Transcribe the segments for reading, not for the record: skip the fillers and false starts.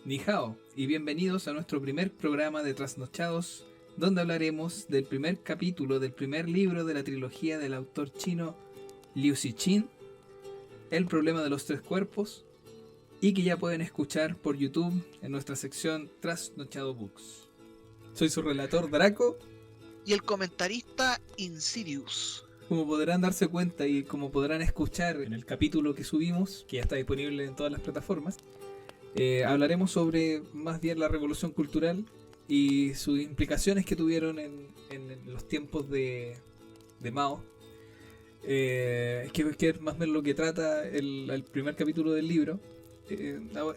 Ni hao, y bienvenidos a nuestro primer programa de Trasnochados, donde hablaremos del primer capítulo del primer libro de la trilogía del autor chino Liu Cixin, El problema de los tres cuerpos, y que ya pueden escuchar por YouTube en nuestra sección Trasnochado Books. Soy su relator Draco. Y el comentarista Insidious. Como podrán darse cuenta y como podrán escuchar en el capítulo que subimos, que ya está disponible en todas las plataformas, hablaremos sobre más bien la revolución cultural y sus implicaciones que tuvieron en los tiempos de Mao. Que es más o menos lo que trata el primer capítulo del libro.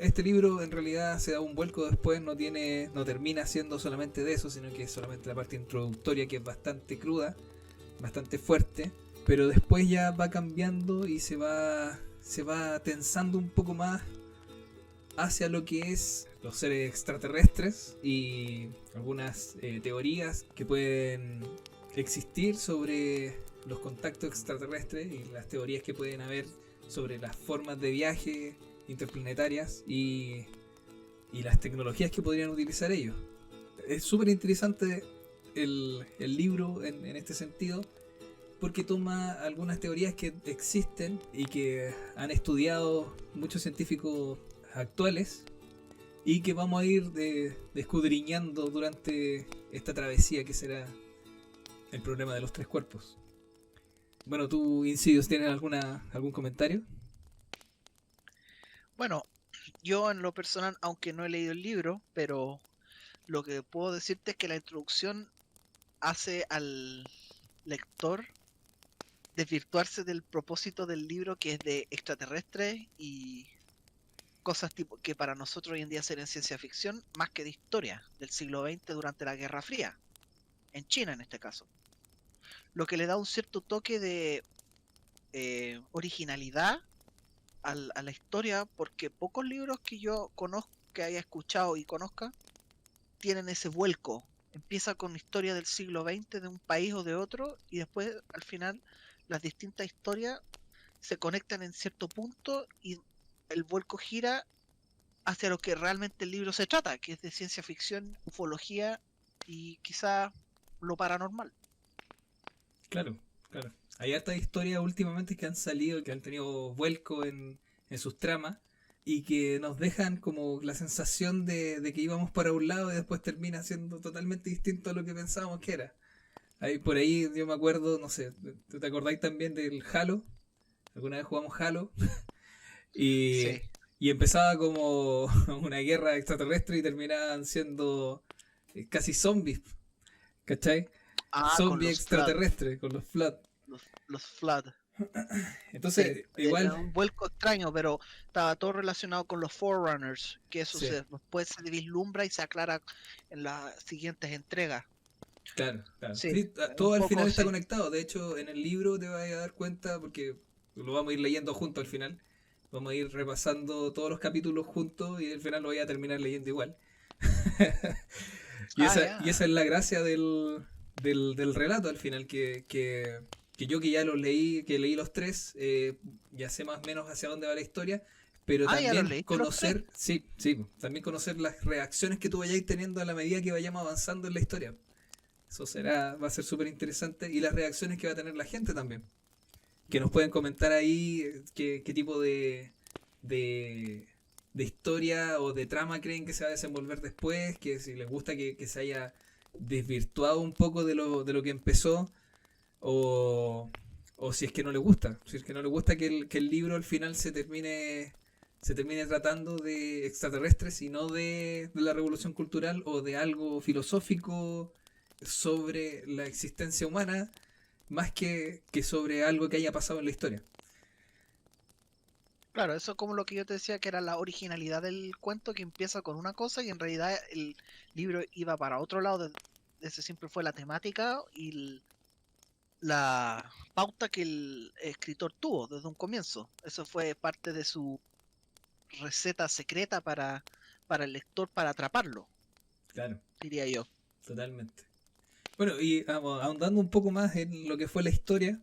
Este libro en realidad se da un vuelco después, no termina siendo solamente de eso, sino que es solamente la parte introductoria, que es bastante cruda, bastante fuerte, pero después ya va cambiando y se va tensando un poco más hacia lo que es los seres extraterrestres y algunas teorías que pueden existir sobre los contactos extraterrestres y las teorías que pueden haber sobre las formas de viaje interplanetarias y las tecnologías que podrían utilizar ellos. Es súper interesante el libro en este sentido, porque toma algunas teorías que existen y que han estudiado muchos científicos actuales y que vamos a ir escudriñando durante esta travesía que será el problema de los tres cuerpos. Bueno, tú, Insidious, ¿tienes algún comentario? Bueno, yo en lo personal, aunque no he leído el libro, pero lo que puedo decirte es que la introducción hace al lector desvirtuarse del propósito del libro, que es de extraterrestres y cosas tipo que para nosotros hoy en día serían ciencia ficción, más que de historia del siglo XX durante la Guerra Fría, en China en este caso. Lo que le da un cierto toque de originalidad a la historia, porque pocos libros que yo conozco, que haya escuchado y conozca, tienen ese vuelco. Empieza con historia del siglo XX de un país o de otro, y después al final las distintas historias se conectan en cierto punto y el vuelco gira hacia lo que realmente el libro se trata, que es de ciencia ficción, ufología y quizá lo paranormal. Claro, claro. Hay hartas historias últimamente que han salido, que han tenido vuelco en sus tramas y que nos dejan como la sensación de que íbamos para un lado y después termina siendo totalmente distinto a lo que pensábamos que era. Por ahí yo me acuerdo, no sé, ¿te acordáis también del Halo? Alguna vez jugamos Halo y, Sí. y empezaba como una guerra extraterrestre y terminaban siendo casi zombies, ¿cachai? Ah, con Zombies los Flood. extraterrestres, con los Flood. Los Flood. Sí, Entonces, era igual, un vuelco extraño, pero estaba todo relacionado con los Forerunners, que eso sí, después se vislumbra y se aclara en las siguientes entregas. claro, claro. Sí, Sí, un todo al final poco está sí. conectado. De hecho, en el libro te vas a dar cuenta, porque lo vamos a ir leyendo juntos al final. Vamos a ir repasando todos los capítulos juntos y al final lo voy a terminar leyendo igual. y, Ah, esa ya. es la gracia del relato al final, que yo que ya los leí, que leí los tres, ya sé más o menos hacia dónde va la historia, pero Ah, ya los también leíste los tres. conocer, sí, sí, también conocer las reacciones que tú vayáis teniendo a la medida que vayamos avanzando en la historia. Eso va a ser súper interesante y las reacciones que va a tener la gente también. Que nos pueden comentar ahí qué tipo de, de historia o de trama creen que se va a desenvolver después, que si les gusta que se haya desvirtuado un poco de lo que empezó o si es que no les gusta, si es que no les gusta que el libro al final se termine tratando de extraterrestres y no de la revolución cultural o de algo filosófico sobre la existencia humana más que sobre algo que haya pasado en la historia. Claro, eso es como lo que yo te decía, que era la originalidad del cuento, que empieza con una cosa y en realidad el libro iba para otro lado. Ese siempre fue la temática y la pauta que el escritor tuvo desde un comienzo. Eso fue parte de su receta secreta para el lector, para atraparlo, Claro, diría yo. totalmente. Bueno, y ahondando un poco más en lo que fue la historia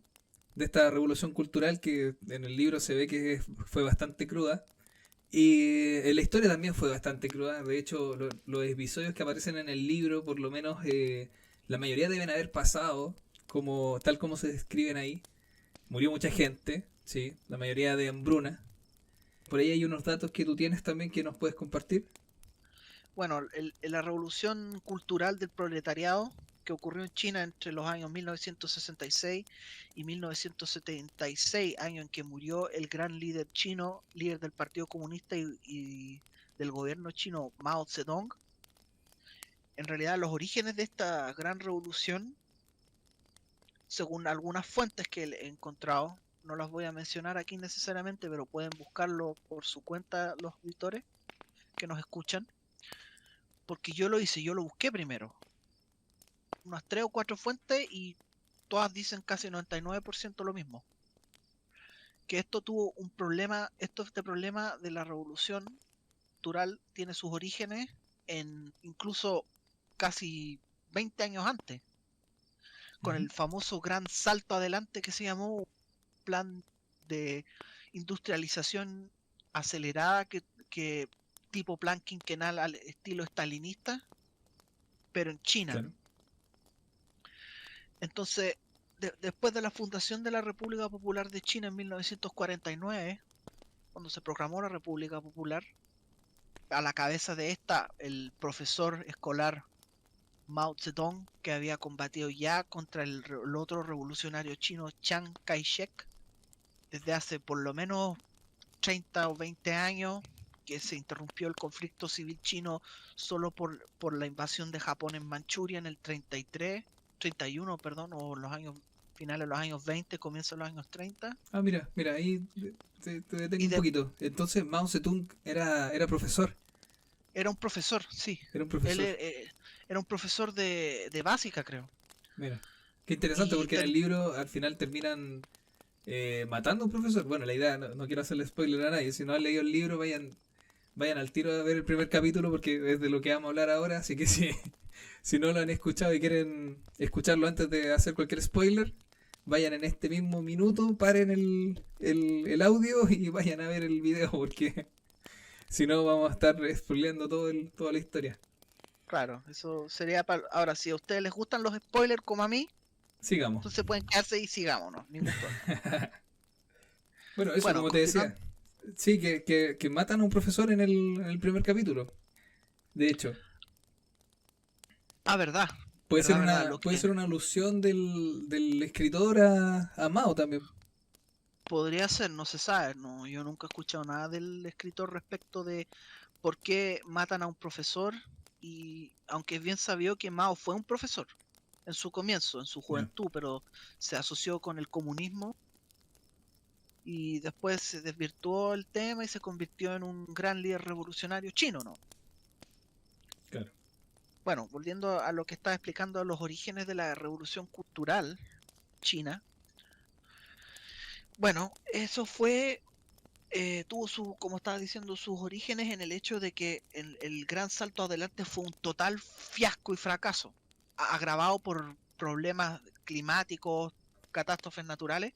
de esta revolución cultural que en el libro se ve que fue bastante cruda. Y la historia también fue bastante cruda. De hecho, los episodios que aparecen en el libro, por lo menos la mayoría deben haber pasado como tal como se describen ahí. Murió mucha gente, sí, la mayoría de hambruna. Por ahí hay unos datos que tú tienes también que nos puedes compartir. Bueno, la revolución cultural del proletariado que ocurrió en China entre los años 1966 y 1976, año en que murió el gran líder chino, líder del Partido Comunista y del gobierno chino, Mao Zedong. En realidad, los orígenes de esta gran revolución, según algunas fuentes que he encontrado, no las voy a mencionar aquí necesariamente, pero pueden buscarlo por su cuenta los auditores que nos escuchan, porque yo lo hice, yo lo busqué primero. Unas 3 o 4 fuentes y todas dicen casi 99% lo mismo. Que esto tuvo un problema, este problema de la revolución cultural tiene sus orígenes en incluso casi 20 años antes, con Ujú. el famoso gran salto adelante que se llamó plan de industrialización acelerada que tipo plan quinquenal al estilo stalinista, pero en China. Claro. Entonces, después de la fundación de la República Popular de China en 1949, cuando se proclamó la República Popular, a la cabeza de esta el profesor escolar Mao Zedong, que había combatido ya contra el otro revolucionario chino Chiang Kai-shek desde hace por lo menos 30 o 20 años, que se interrumpió el conflicto civil chino solo por la invasión de Japón en Manchuria en el 33, 31, perdón, o los años finales de los años 20, comienzos de los años 30. Ah, mira, mira, ahí te detengo Y un poquito. Entonces Mao Zedong era profesor. era un profesor, sí. Era un Él profesor. era un profesor de básica, creo. Mira. Qué interesante Y porque en el libro al final terminan matando a un profesor. Bueno, la idea, no quiero hacerle spoiler a nadie. Si no han leído el libro, vayan al tiro a ver el primer capítulo porque es de lo que vamos a hablar ahora. Así que si no lo han escuchado y quieren escucharlo antes de hacer cualquier spoiler, vayan en este mismo minuto, paren el audio y vayan a ver el video porque si no vamos a estar spoileando toda la historia. claro, eso sería para... Ahora, si a ustedes les gustan los spoilers como a mí, Sigamos. entonces pueden quedarse y sigámonos, ningún problema. Bueno, eso Bueno, como te decía. continuando. Sí, que matan a un profesor en el primer capítulo. De hecho, Ah, verdad, puede ser verdad, verdad. una, Lo puede que ser una alusión del escritor a Mao también. podría ser, no se sabe. No, yo nunca he escuchado nada del escritor respecto de por qué matan a un profesor. Y aunque es bien sabido que Mao fue un profesor en su comienzo, en su Ya. juventud, pero se asoció con el comunismo y después se desvirtuó el tema y se convirtió en un gran líder revolucionario chino, ¿no? Claro. Bueno, volviendo a lo que estaba explicando, los orígenes de la revolución cultural china. Bueno, eso fue, tuvo su, como estaba diciendo, sus orígenes en el hecho de que el gran salto adelante fue un total fiasco y fracaso, agravado por problemas climáticos, catástrofes naturales.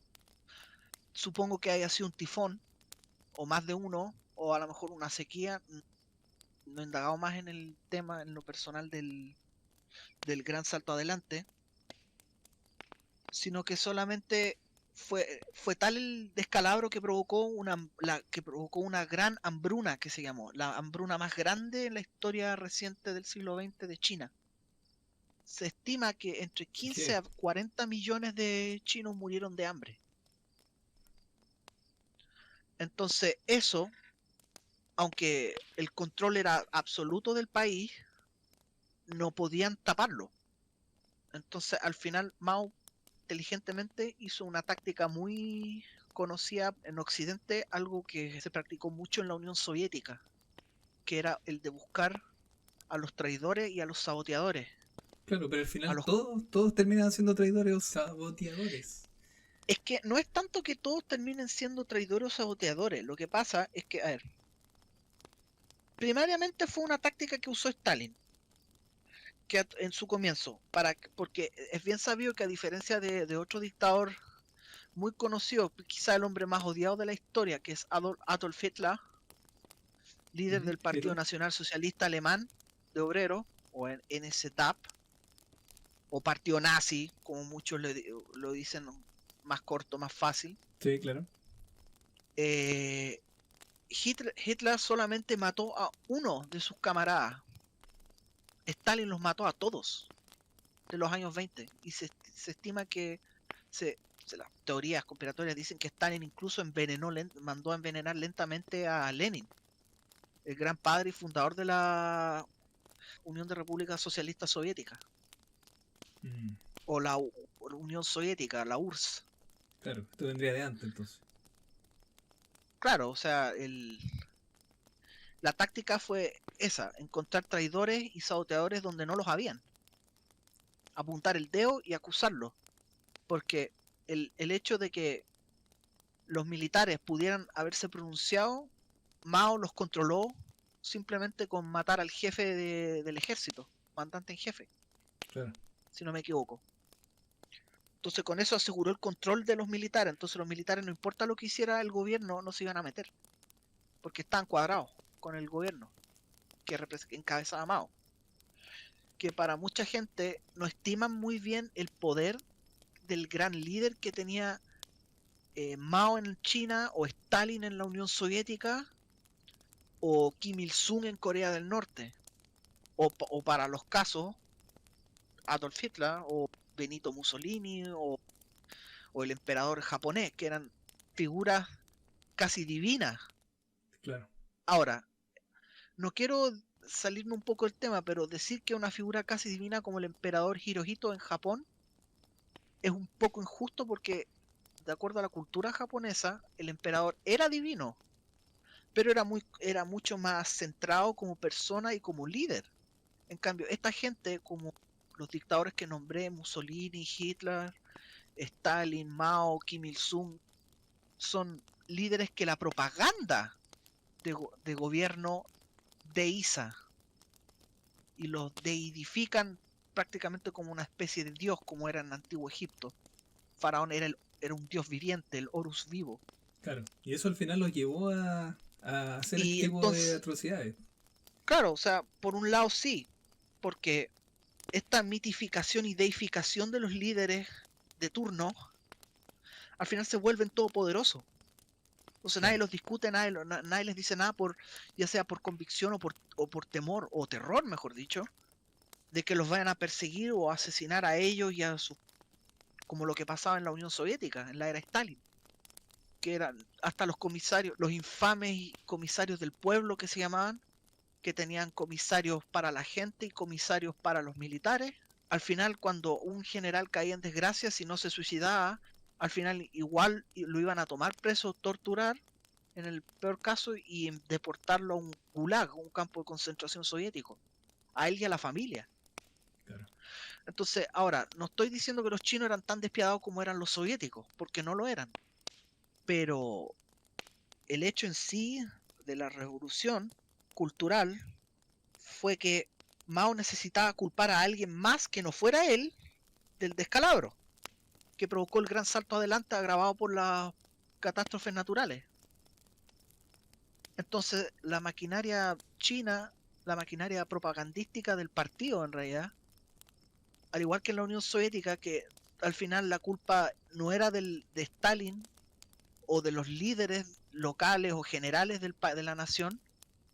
Supongo que haya sido un tifón, o más de uno, o a lo mejor una sequía. No he indagado más en el tema, en lo personal del gran salto adelante, sino que solamente fue tal el descalabro que provocó que provocó una gran hambruna que se llamó, la hambruna más grande en la historia reciente del siglo XX de China. Se estima que entre 15 ¿Qué? a 40 millones de chinos murieron de hambre. Entonces, eso, aunque el control era absoluto del país, no podían taparlo. Entonces, al final, Mao inteligentemente hizo una táctica muy conocida en Occidente, algo que se practicó mucho en la Unión Soviética, que era el de buscar a los traidores y a los saboteadores. Claro, pero al A final los... todos terminan siendo traidores o saboteadores. Es que no es tanto que todos terminen siendo traidores o saboteadores, lo que pasa es que, a ver, primariamente fue una táctica que usó Stalin, que en su comienzo, porque es bien sabido que a diferencia de otro dictador muy conocido, quizá el hombre más odiado de la historia, que es Adolf Hitler, líder del Partido Hitler. Nacional Socialista Alemán de Obreros, o en NSDAP, o Partido Nazi, como muchos lo dicen más corto, más fácil. Sí, claro. Hitler solamente mató a uno de sus camaradas. Stalin los mató a todos de los años 20 y se estima que las teorías conspiratorias dicen que Stalin incluso mandó a envenenar lentamente a Lenin, el gran padre y fundador de la Unión de Repúblicas Socialistas Soviéticas, o la Unión Soviética, la URSS. Claro, esto vendría de antes entonces. Claro, o sea, la táctica fue esa, encontrar traidores y saboteadores donde no los habían. Apuntar el dedo y acusarlos. Porque el hecho de que los militares pudieran haberse pronunciado, Mao los controló simplemente con matar al jefe del ejército, comandante en jefe, Claro. si no me equivoco. Entonces con eso aseguró el control de los militares. Entonces los militares, no importa lo que hiciera el gobierno, no se iban a meter, porque estaban cuadrados con el gobierno que encabezaba Mao. Que para mucha gente no estiman muy bien el poder del gran líder que tenía Mao en China, o Stalin en la Unión Soviética, o Kim Il-sung en Corea del Norte, o para los casos Adolf Hitler o Benito Mussolini o el emperador japonés, que eran figuras casi divinas. Claro. Ahora, no quiero salirme un poco del tema, pero decir que una figura casi divina como el emperador Hirohito en Japón es un poco injusto, porque de acuerdo a la cultura japonesa, el emperador era divino, pero era mucho más centrado como persona y como líder. En cambio, esta gente, como los dictadores que nombré, Mussolini, Hitler, Stalin, Mao, Kim Il-sung, son líderes que la propaganda de gobierno deiza y los deidifican prácticamente como una especie de dios, como era en Antiguo Egipto. Faraón era un dios viviente, el Horus vivo. Claro, y eso al final los llevó a hacer este Y tipo de entonces, atrocidades. claro, o sea, por un lado sí, porque esta mitificación y deificación de los líderes de turno al final se vuelven todopoderosos. Entonces Claro. nadie los discute, nadie les dice nada, ya sea por convicción o por temor, o terror, mejor dicho, de que los vayan a perseguir o asesinar a ellos y a sus, como lo que pasaba en la Unión Soviética, en la era Stalin, que eran hasta los comisarios, los infames comisarios del pueblo que se llamaban, que tenían comisarios para la gente y comisarios para los militares. Al final, cuando un general caía en desgracia, si no se suicidaba, al final igual lo iban a tomar preso, torturar, en el peor caso, y deportarlo a un gulag, un campo de concentración soviético, a él y a la familia. Claro. Entonces, ahora, no estoy diciendo que los chinos eran tan despiadados como eran los soviéticos, porque no lo eran. Pero el hecho en sí de la revolución cultural fue que Mao necesitaba culpar a alguien más que no fuera él del descalabro que provocó el gran salto adelante agravado por las catástrofes naturales. Entonces, la maquinaria china, la maquinaria propagandística del partido, en realidad, al igual que en la Unión Soviética, que al final la culpa no era de Stalin o de los líderes locales o generales de la nación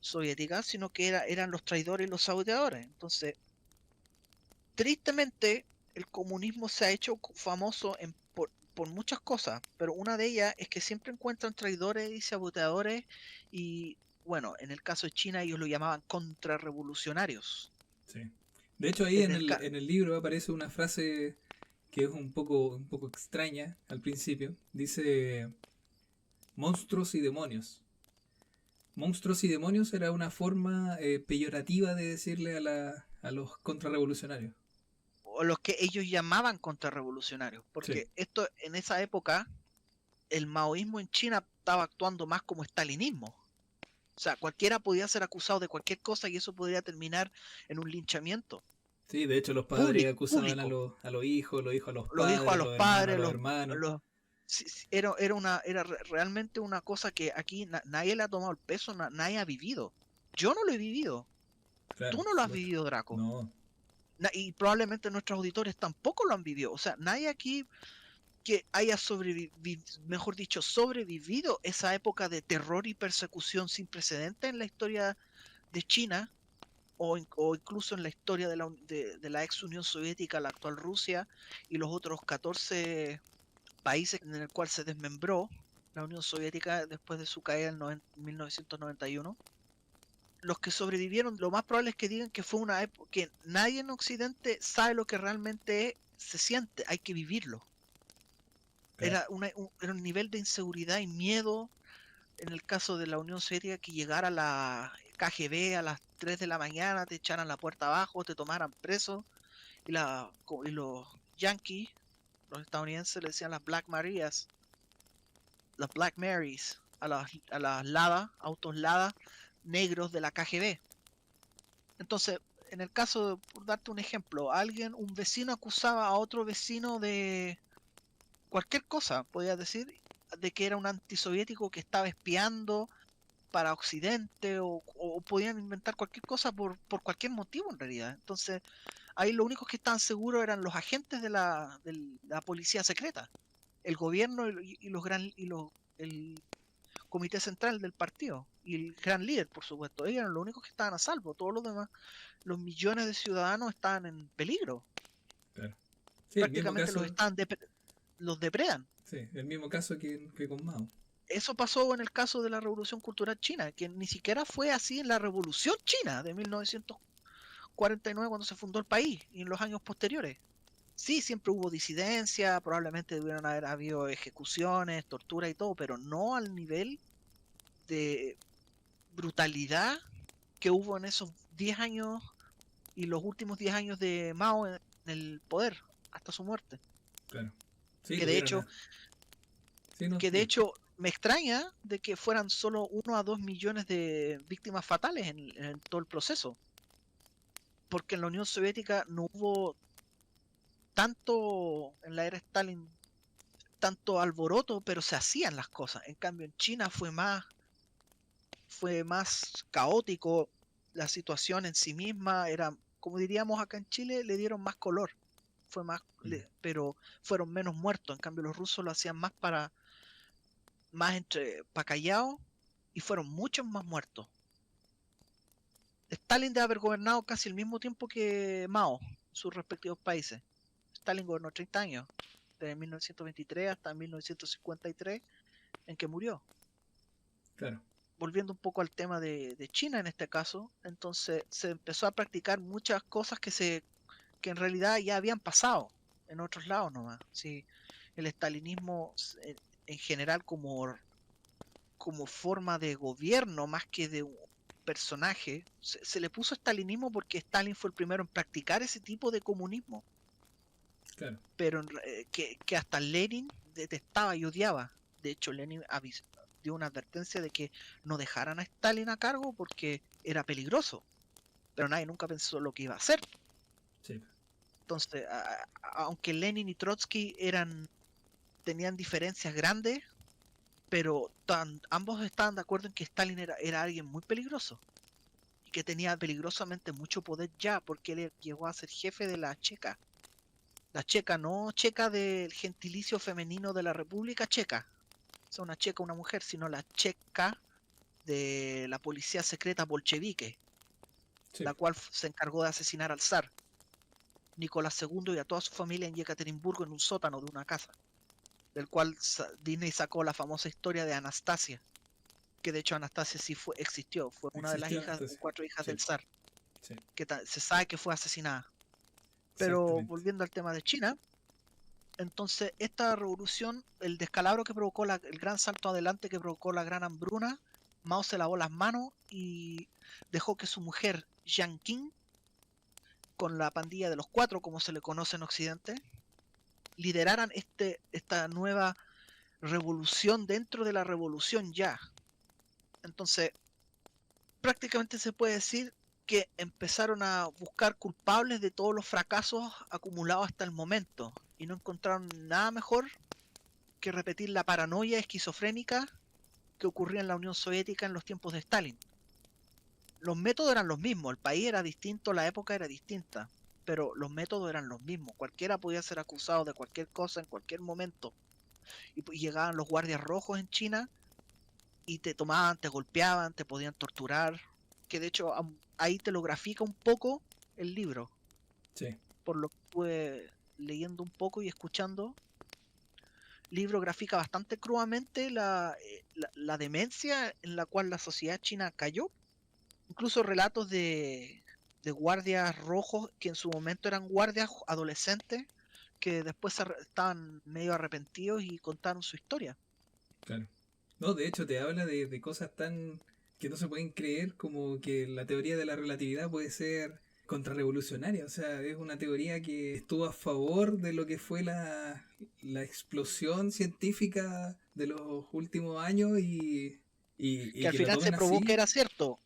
soviética, sino que eran los traidores y los saboteadores. Entonces, tristemente, el comunismo se ha hecho famoso por muchas cosas, pero una de ellas es que siempre encuentran traidores y saboteadores, y bueno, en el caso de China ellos lo llamaban contrarrevolucionarios. Sí. De hecho, ahí En el en el libro aparece una frase que es un poco extraña al principio. Dice monstruos y demonios. Monstruos y demonios era una forma peyorativa de decirle a los contrarrevolucionarios. o los que ellos llamaban contrarrevolucionarios, Sí. porque esto en esa época el maoísmo en China estaba actuando más como estalinismo. O sea, cualquiera podía ser acusado de cualquier cosa y eso podría terminar en un linchamiento Sí, de hecho los padres público, acusaban público. a los hijos a los Los hijos a padres, los los hermanos a padres, los hermanos. sí, sí, era realmente una cosa que aquí nadie le ha tomado el peso, nadie ha vivido. Yo no lo he vivido. Claro, Tú no lo has vivido, Draco. No. Y probablemente nuestros auditores tampoco lo han vivido. O sea, nadie aquí que haya mejor dicho, sobrevivido esa época de terror y persecución sin precedentes en la historia de China, o incluso en la historia de la ex Unión Soviética, la actual Rusia, y los otros 14 países en el cual se desmembró la Unión Soviética después de su caída en 1991. Los que sobrevivieron, lo más probable es que digan que fue una época que nadie en Occidente sabe lo que realmente se siente, hay que vivirlo. Claro. Era un nivel de inseguridad y miedo en el caso de la Unión Soviética, que llegara la KGB a las 3 de la mañana, te echaran la puerta abajo, te tomaran preso, y los yankees, los estadounidenses, le decían las Black Marías, las Black Marys, a las Lada, autos Lada negros de la KGB. Entonces, en el caso, por darte un ejemplo, un vecino acusaba a otro vecino de cualquier cosa, podía decir, de que era un antisoviético que estaba espiando para Occidente, o podían inventar cualquier cosa por cualquier motivo en realidad. Entonces, ahí lo únicos que estaban seguros eran los agentes de la policía secreta, el gobierno el comité central del partido y el gran líder, por supuesto. Ellos eran los únicos que estaban a salvo. Todos los demás, los millones de ciudadanos, estaban en peligro. Claro. Sí, el mismo Prácticamente caso. los depredan. Sí, el mismo caso que con Mao. Eso pasó en el caso de la Revolución Cultural China, que ni siquiera fue así en la Revolución China de 1949, cuando se fundó el país, y en los años posteriores. Sí, siempre hubo disidencia, probablemente debieron haber habido ejecuciones, tortura y todo, pero no al nivel de brutalidad que hubo en esos 10 años y los últimos 10 años de Mao en el poder, hasta su muerte. Claro. Sí, Que de tuvieron hecho, Sí, no, que de sí. hecho me extraña de que fueran solo 1 a 2 millones de víctimas fatales en todo el proceso. Porque en la Unión Soviética no hubo tanto, en la era Stalin, tanto alboroto, pero se hacían las cosas. En cambio, en China fue más caótico. La situación en sí misma era, como diríamos acá en Chile, le dieron más color. Pero fueron menos muertos. En cambio, los rusos lo hacían para callado, y fueron muchos más muertos. Stalin debe haber gobernado casi el mismo tiempo que Mao en sus respectivos países. Stalin gobernó 30 años, de 1923 hasta 1953, en que murió. Claro. Volviendo un poco al tema de China en este caso, entonces se empezó a practicar muchas cosas que en realidad ya habían pasado en otros lados nomás. Sí, el estalinismo en general como forma de gobierno más que de un personaje, se le puso estalinismo porque Stalin fue el primero en practicar ese tipo de comunismo, Claro. pero que hasta Lenin detestaba y odiaba. De hecho, Lenin dio una advertencia de que no dejaran a Stalin a cargo porque era peligroso, pero nadie nunca pensó lo que iba a hacer. Sí. Entonces, aunque Lenin y Trotsky tenían diferencias grandes, pero ambos estaban de acuerdo en que Stalin era alguien muy peligroso y que tenía peligrosamente mucho poder ya, porque él llegó a ser jefe de la Checa. La Checa, no Checa del gentilicio femenino de la República Checa, o sea, una checa, una mujer, sino la Checa de la policía secreta bolchevique, Sí. la cual se encargó de asesinar al zar Nicolás II y a toda su familia en Yekaterinburgo, en un sótano de una casa, del cual Disney sacó la famosa historia de Anastasia, que de hecho Anastasia sí existió, fue una de las Existió hijas, Anastasia. 4 hijas Sí. del zar, Sí. que se sabe que fue asesinada. Pero Exactamente. volviendo al tema de China, entonces esta revolución, el descalabro que provocó, el gran salto adelante que provocó la gran hambruna, Mao se lavó las manos y dejó que su mujer Jiang Qing, con la pandilla de los 4, como se le conoce en Occidente, lideraran esta nueva revolución dentro de la revolución ya. Entonces, prácticamente se puede decir que empezaron a buscar culpables de todos los fracasos acumulados hasta el momento y no encontraron nada mejor que repetir la paranoia esquizofrénica que ocurría en la Unión Soviética en los tiempos de Stalin. los métodos eran los mismos, el país era distinto, la época era distinta, pero los métodos eran los mismos. Cualquiera podía ser acusado de cualquier cosa en cualquier momento. Y llegaban los guardias rojos en China y te tomaban, te golpeaban, te podían torturar, que de hecho ahí te lo grafica un poco el libro. Sí. Por lo que estuve leyendo un poco y escuchando, el libro grafica bastante crudamente la demencia en la cual la sociedad china cayó. Incluso relatos de guardias rojos que en su momento eran guardias adolescentes que después estaban medio arrepentidos y contaron su historia. Claro. No, de hecho te habla de cosas tan que no se pueden creer, como que la teoría de la relatividad puede ser contrarrevolucionaria. O sea, es una teoría que estuvo a favor de lo que fue la explosión científica de los últimos años y Que al que lo final se tomen probó que así. era cierto.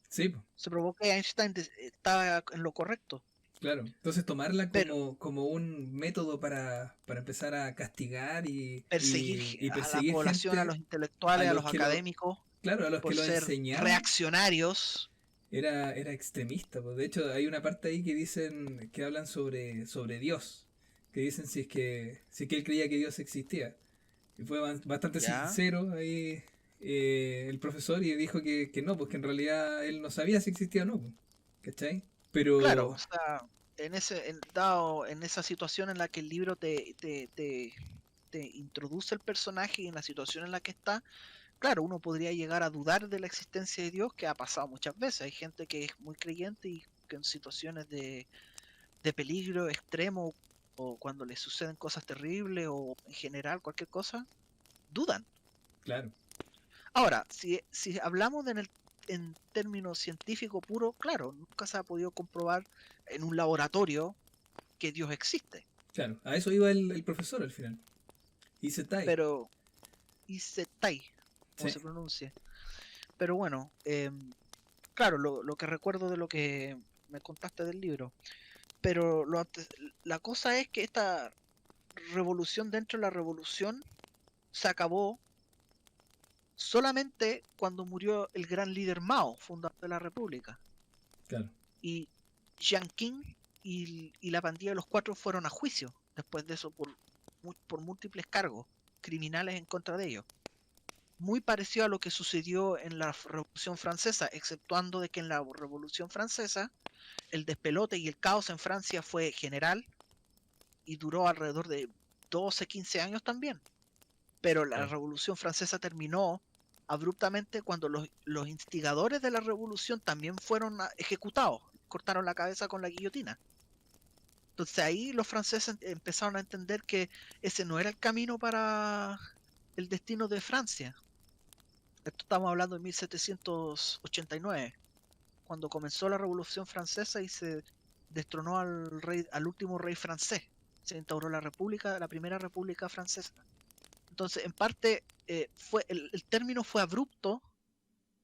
Sí, po, Se probó que Einstein estaba en lo correcto. claro. Entonces tomarla Pero como un método para empezar a castigar perseguir y a la perseguir población, a gente, los a intelectuales, a los los que lo, académicos, claro, a los que por lo ser enseñaban. reaccionarios. Era extremista, pues. De hecho, hay una parte ahí que dicen, que hablan sobre Dios. Que dicen si es que él creía que Dios existía. Y fue bastante ¿Ya? sincero ahí el profesor y dijo que no, pues que en realidad él no sabía si existía o no, pues. ¿Cachai? Claro, Pero, o sea, dado en esa situación en la que el libro te introduce el personaje y en la situación en la que está, claro, uno podría llegar a dudar de la existencia de Dios, que ha pasado muchas veces. Hay gente que es muy creyente y que en situaciones de peligro extremo o cuando les suceden cosas terribles o en general cualquier cosa, dudan. claro, Ahora, si hablamos en términos científicos puros, claro, nunca se ha podido comprobar en un laboratorio que Dios existe, claro. A eso iba el profesor al final. Y se tai. pero Isetai, como Sí, se pronuncia. Pero bueno, claro, lo que recuerdo de lo que me contaste del libro. Pero la cosa es que esta revolución dentro de la revolución se acabó solamente cuando murió el gran líder Mao, fundador de la República. claro. Y Jiang Qing y la pandilla de los cuatro fueron a juicio después de eso por múltiples cargos criminales en contra de ellos. Muy parecido a lo que sucedió en la Revolución Francesa, exceptuando de que en la Revolución Francesa el despelote y el caos en Francia fue general y duró alrededor de 12-15 años también. Pero la Claro. Revolución Francesa terminó abruptamente cuando los instigadores de la revolución también fueron ejecutados, cortaron la cabeza con la guillotina. Entonces ahí los franceses empezaron a entender que ese no era el camino para el destino de Francia. Esto estamos hablando de 1789, cuando comenzó la Revolución Francesa y se destronó al último rey francés. Se instauró la República, la primera República Francesa. Entonces, en parte, el término fue abrupto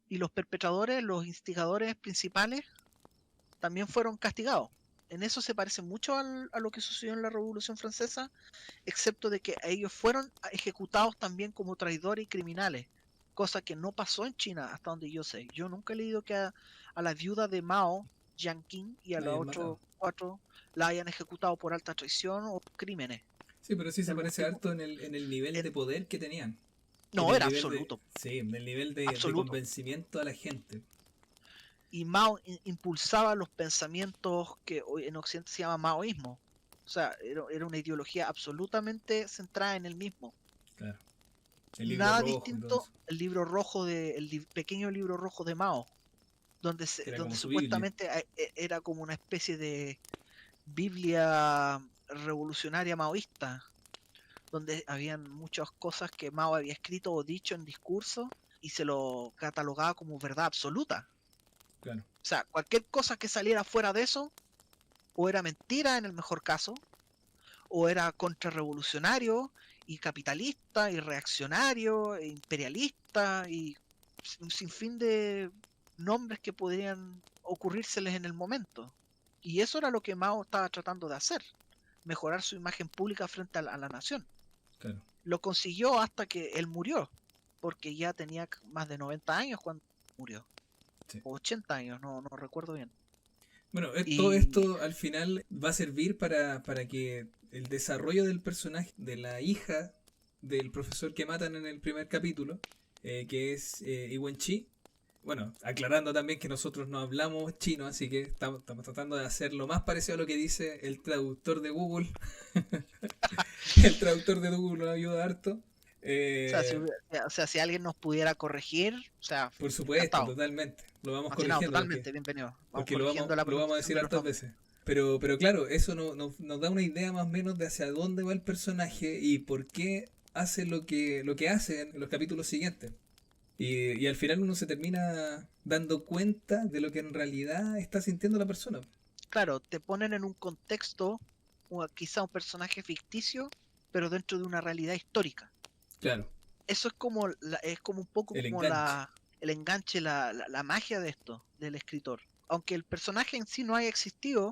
y los perpetradores, los instigadores principales, también fueron castigados. En eso se parece mucho a lo que sucedió en la Revolución Francesa, excepto de que ellos fueron ejecutados también como traidores y criminales, cosa que no pasó en China hasta donde yo sé. Yo nunca he leído que a la viuda de Mao, Jiang Qing, y a La los hayan otros matado. cuatro la hayan ejecutado por alta traición o crímenes Sí, pero sí de se algún parece tipo. harto en el nivel En- de poder que tenían. En no, el era nivel de. absoluto, Sí, en el nivel de absoluto. convencimiento a la gente. Y Mao impulsaba los pensamientos que hoy en Occidente se llama maoísmo. O sea, era una ideología absolutamente centrada en el mismo. Claro. El libro Nada rojo y todo distinto eso. el libro rojo pequeño libro rojo de Mao, donde, Que era donde como su Biblia. supuestamente era como una especie de Biblia revolucionaria maoísta, donde habían muchas cosas que Mao había escrito o dicho en discurso y se lo catalogaba como verdad absoluta. Claro. O sea, cualquier cosa que saliera fuera de eso, o era mentira en el mejor caso, o era contrarrevolucionario y capitalista y reaccionario e imperialista y un sinfín de nombres que podrían ocurrírseles en el momento. Y eso era lo que Mao estaba tratando de hacer, mejorar su imagen pública frente a la nación. Claro. Lo consiguió hasta que él murió, porque ya tenía más de 90 años cuando murió. Sí. o 80 años, no recuerdo bien. Bueno, Y todo esto al final va a servir para que el desarrollo del personaje de la hija del profesor que matan en el primer capítulo, que es Iwen Chi. Bueno, aclarando también que nosotros no hablamos chino, así que estamos tratando de hacer lo más parecido a lo que dice el traductor de Google. El traductor de Google nos ayuda harto. Eh, o sea, si alguien nos pudiera corregir, o sea, por supuesto, encantado. totalmente. Lo vamos Fascinado, corrigiendo totalmente, bienvenido. Vamos porque corrigiendo la lo vamos a pronunciación decir de los hartas nombres. veces. Pero claro, eso nos da una idea más o menos de hacia dónde va el personaje y por qué hace lo que hace en los capítulos siguientes. Y al final uno se termina dando cuenta de lo que en realidad está sintiendo la persona. Claro, te ponen en un contexto, o quizá un personaje ficticio, pero dentro de una realidad histórica. Claro, Eso es como un poco el como enganche. el enganche, la magia de esto, del escritor. Aunque el personaje en sí no haya existido,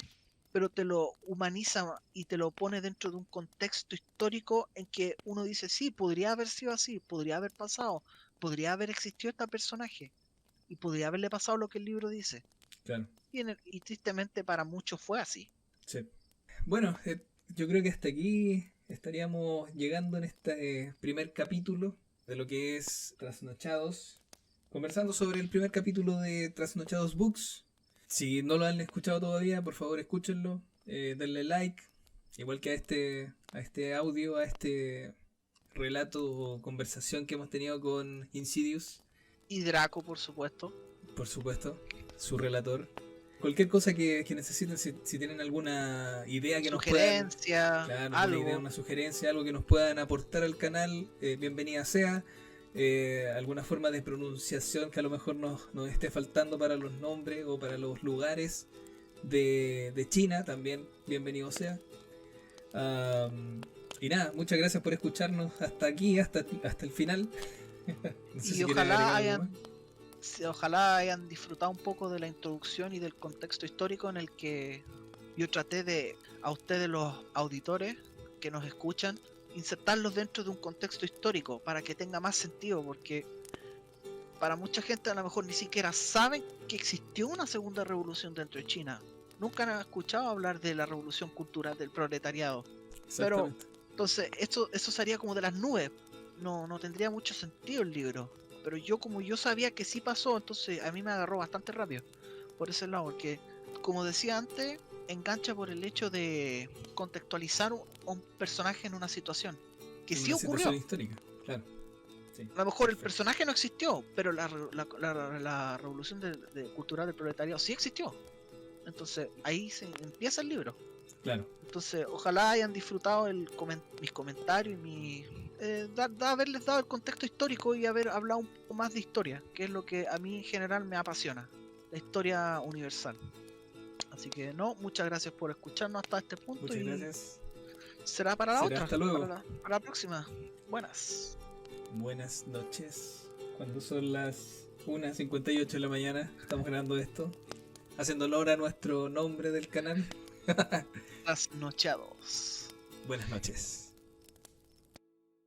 pero te lo humaniza y te lo pone dentro de un contexto histórico en que uno dice, sí, podría haber sido así, podría haber pasado, podría haber existido este personaje y podría haberle pasado lo que el libro dice. Claro, Y tristemente para muchos fue así. sí. Bueno, yo creo que hasta aquí estaríamos llegando en este primer capítulo de lo que es Trasnochados. Conversando sobre el primer capítulo de Trasnochados Books. Si no lo han escuchado todavía, por favor escúchenlo. Denle like. Igual que a este audio, a este relato o conversación que hemos tenido con Insidious. Y Draco, por supuesto. Por supuesto, su relator. Cualquier cosa que necesiten, si tienen alguna idea que nos puedan, Sugerencia, claro, alguna idea, algo. una sugerencia, algo que nos puedan aportar al canal, bienvenida sea. Alguna forma de pronunciación que a lo mejor nos esté faltando para los nombres o para los lugares de China, también bienvenido sea. Y nada, muchas gracias por escucharnos hasta aquí, hasta el final. No sé Y si quieren agregar algo más. ojalá hayan disfrutado un poco de la introducción y del contexto histórico en el que yo traté de, a ustedes los auditores que nos escuchan, insertarlos dentro de un contexto histórico para que tenga más sentido, porque para mucha gente a lo mejor ni siquiera saben que existió una segunda revolución dentro de China. Nunca han escuchado hablar de la revolución cultural del proletariado. Pero Exactamente. entonces eso sería como de las nubes. No tendría mucho sentido el libro. Pero como yo sabía que sí pasó, entonces a mí me agarró bastante rápido. Por ese lado, porque como decía antes, engancha por el hecho de contextualizar un personaje en una situación. Que En sí una ocurrió. situación histórica, claro. Sí, A lo mejor el perfecto. personaje no existió, pero la revolución cultural del proletariado sí existió. Entonces ahí se empieza el libro. Claro, Entonces, ojalá hayan disfrutado mis comentarios y haberles dado el contexto histórico y haber hablado un poco más de historia, que es lo que a mí en general me apasiona, la historia universal. Así que muchas gracias por escucharnos hasta este punto muchas y gracias. será para la Será otra, hasta luego. para la próxima. Buenas. Buenas noches. Cuando son las 1:58 de la mañana, estamos grabando esto. Haciendo honor a nuestro nombre del canal. Trasnochados. Buenas noches.